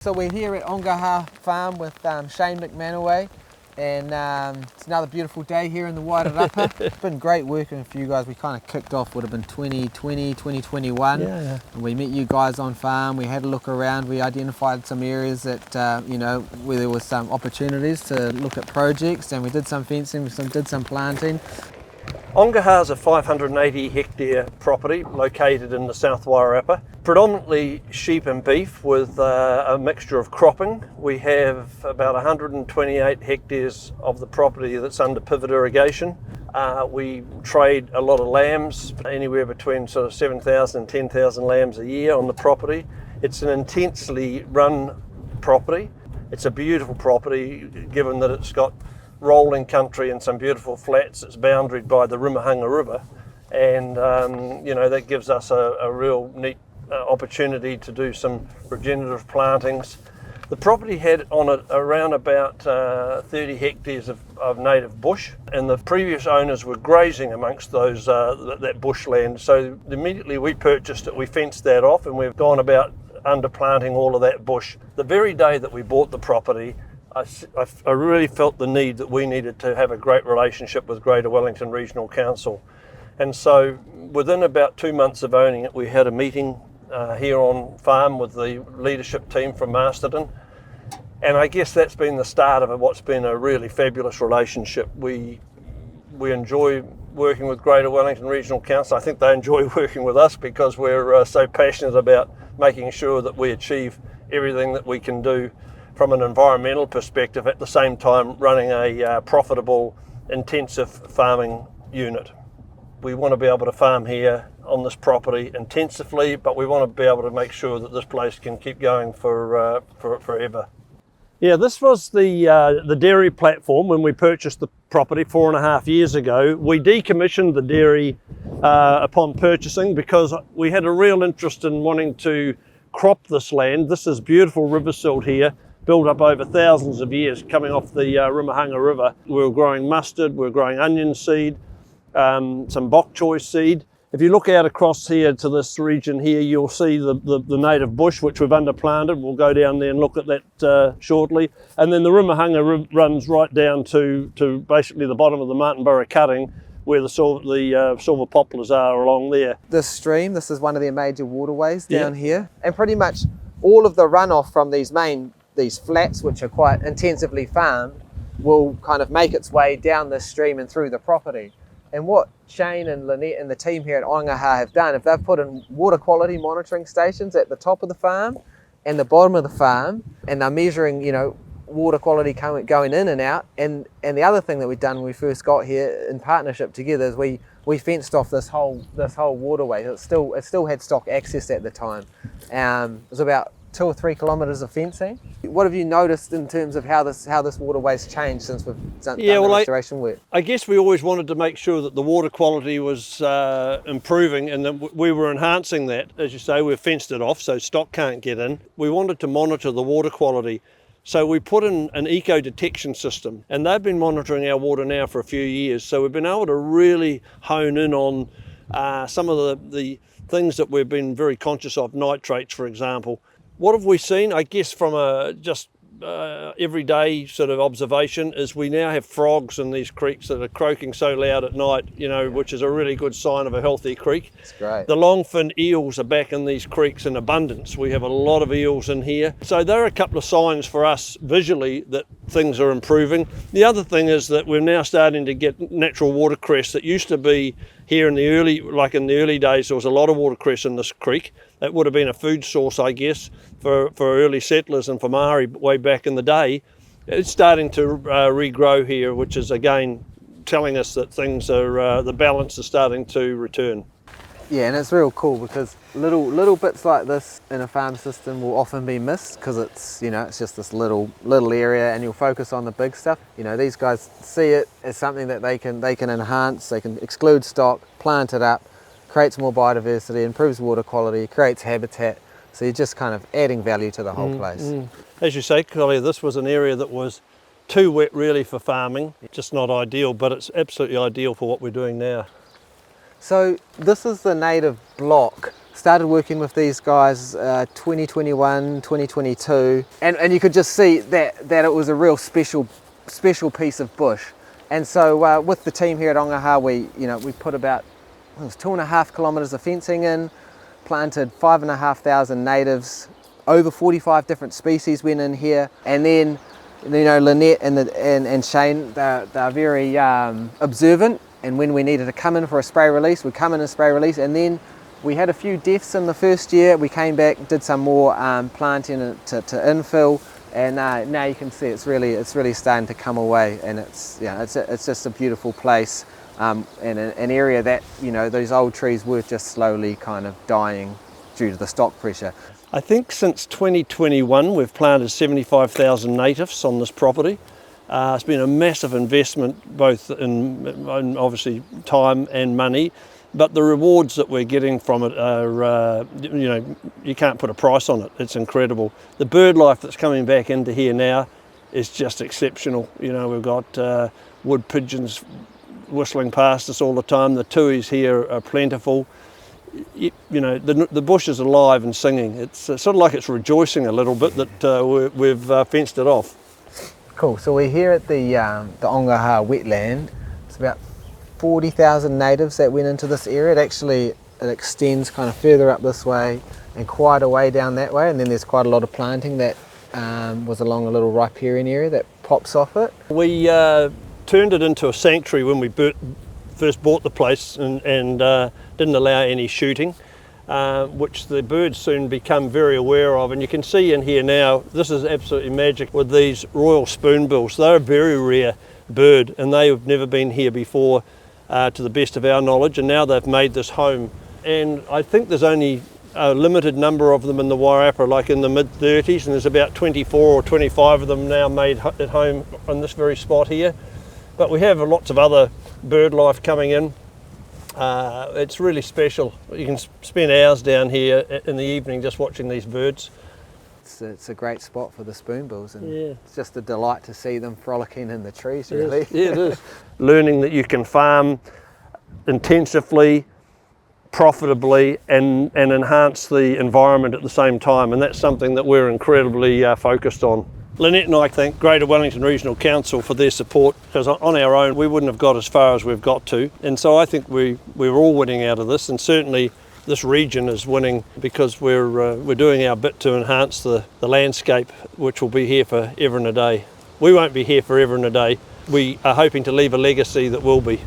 So we're here at Ongaha Farm with Shane McManaway, and it's another beautiful day here in the Wairarapa. It's been great working for you guys. We kind of kicked off, would have been 2020, 2021. Yeah. And we met you guys on farm, we had a look around, we identified some areas that, where there was some opportunities to look at projects, and we did some fencing, did some planting. Ongaha is a 580 hectare property located in the South Wairarapa, predominantly sheep and beef with a mixture of cropping. We have about 128 hectares of the property that's under pivot irrigation. We trade a lot of lambs, anywhere between sort of 7,000 and 10,000 lambs a year on the property. It's an intensely run property. It's a beautiful property given that it's got rolling country and some beautiful flats. It's boundaried by the Ruamāhanga River, and that gives us a real neat opportunity to do some regenerative plantings. The property had on it around about 30 hectares of native bush, and the previous owners were grazing amongst those that bushland. So immediately we purchased it, we fenced that off, and we've gone about underplanting all of that bush. The very day that we bought the property, I really felt the need that we needed to have a great relationship with Greater Wellington Regional Council. And so within about 2 months of owning it, we had a meeting here on farm with the leadership team from Masterton. And I guess that's been the start of what's been a really fabulous relationship. We enjoy working with Greater Wellington Regional Council. I think they enjoy working with us because we're so passionate about making sure that we achieve everything that we can do from an environmental perspective, at the same time running a profitable, intensive farming unit. We want to be able to farm here on this property intensively, but we want to be able to make sure that this place can keep going for forever. Yeah, this was the dairy platform when we purchased the property 4.5 years ago. We decommissioned the dairy upon purchasing because we had a real interest in wanting to crop this land. This is beautiful river silt here, built up over thousands of years coming off the Ruamāhanga River. We were growing mustard, we were growing onion seed, some bok choy seed. If you look out across here to this region here, you'll see the native bush, which we've underplanted. We'll go down there and look at that shortly. And then the Ruamāhanga runs right down to basically the bottom of the Martinborough cutting, where the silver poplars are along there. This stream, this is one of their major waterways down here, and pretty much all of the runoff from these flats, which are quite intensively farmed, will kind of make its way down this stream and through the property. And what Shane and Lynette and the team here at Ongaha have done, if they've put in water quality monitoring stations at the top of the farm and the bottom of the farm, and they're measuring, water quality going in and out. And the other thing that we've done when we first got here in partnership together is we fenced off this whole waterway. It still had stock access at the time. It was about 2 or 3 kilometres of fencing. What have you noticed in terms of how this waterway's changed since we've done the restoration work? I guess we always wanted to make sure that the water quality was improving, and that we were enhancing that. As you say, we've fenced it off so stock can't get in. We wanted to monitor the water quality, so we put in an eco detection system, and they've been monitoring our water now for a few years. So we've been able to really hone in on some of the things that we've been very conscious of, nitrates, for example. What have we seen? I guess from a just everyday sort of observation is we now have frogs in these creeks that are croaking so loud at night, which is a really good sign of a healthy creek. That's great. The longfin eels are back in these creeks in abundance. We have a lot of eels in here. So there are a couple of signs for us visually that things are improving. The other thing is that we're now starting to get natural watercress that used to be here in the early days. There was a lot of watercress in this creek. That would have been a food source, I guess, for early settlers and for Maori way back in the day. It's starting to regrow here, which is again telling us that things are, the balance is starting to return. Yeah, and it's real cool because little bits like this in a farm system will often be missed because it's just this little area, and you'll focus on the big stuff. These guys see it as something that they can enhance, they can exclude stock, plant it up, creates more biodiversity, improves water quality, creates habitat. So you're just kind of adding value to the whole place. As you say, Collier, this was an area that was too wet really for farming. Just not ideal, but it's absolutely ideal for what we're doing now. So this is the native block Started working with these guys 2021, 2022, and you could just see that it was a real special piece of bush. And so with the team here at Ongaha, we put about 2.5 kilometres of fencing in, planted 5,500 natives, over 45 different species went in here, and then Lynette and Shane, they're very observant, and when we needed to come in for a spray release, we'd come in and spray release. And then we had a few deaths in the first year. We came back, did some more planting to infill, and now you can see it's really starting to come away, and it's just a beautiful place, and an area that those old trees were just slowly kind of dying due to the stock pressure. I think since 2021 we've planted 75,000 natives on this property. It's been a massive investment, both in obviously time and money, but the rewards that we're getting from it are, you can't put a price on it. It's incredible. The bird life that's coming back into here now is just exceptional. We've got wood pigeons whistling past us all the time. The tuis here are plentiful. The bush is alive and singing. It's sort of like it's rejoicing a little bit that we've fenced it off. Cool. So we're here at the Ongaha wetland. It's about 40,000 natives that went into this area. It extends kind of further up this way and quite a way down that way, and then there's quite a lot of planting that was along a little riparian area that pops off it. We turned it into a sanctuary when we first bought the place, and didn't allow any shooting, which the birds soon become very aware of. And you can see in here now, this is absolutely magic with these royal spoonbills. They're a very rare bird, and they have never been here before, to the best of our knowledge, and now they've made this home. And I think there's only a limited number of them in the Wairarapa, like in the mid-30s, and there's about 24 or 25 of them now made at home on this very spot here. But we have lots of other bird life coming in. It's really special. You can spend hours down here in the evening just watching these birds. It's a great spot for the spoonbills, and it's just a delight to see them frolicking in the trees, really. Yeah, it is. Learning that you can farm intensively, profitably, and enhance the environment at the same time, and that's something that we're incredibly focused on. Lynette and I thank Greater Wellington Regional Council for their support, because on our own we wouldn't have got as far as we've got to, and so I think we're all winning out of this, and certainly this region is winning because we're doing our bit to enhance the landscape, which will be here forever and a day. We won't be here forever and a day. We are hoping to leave a legacy that will be.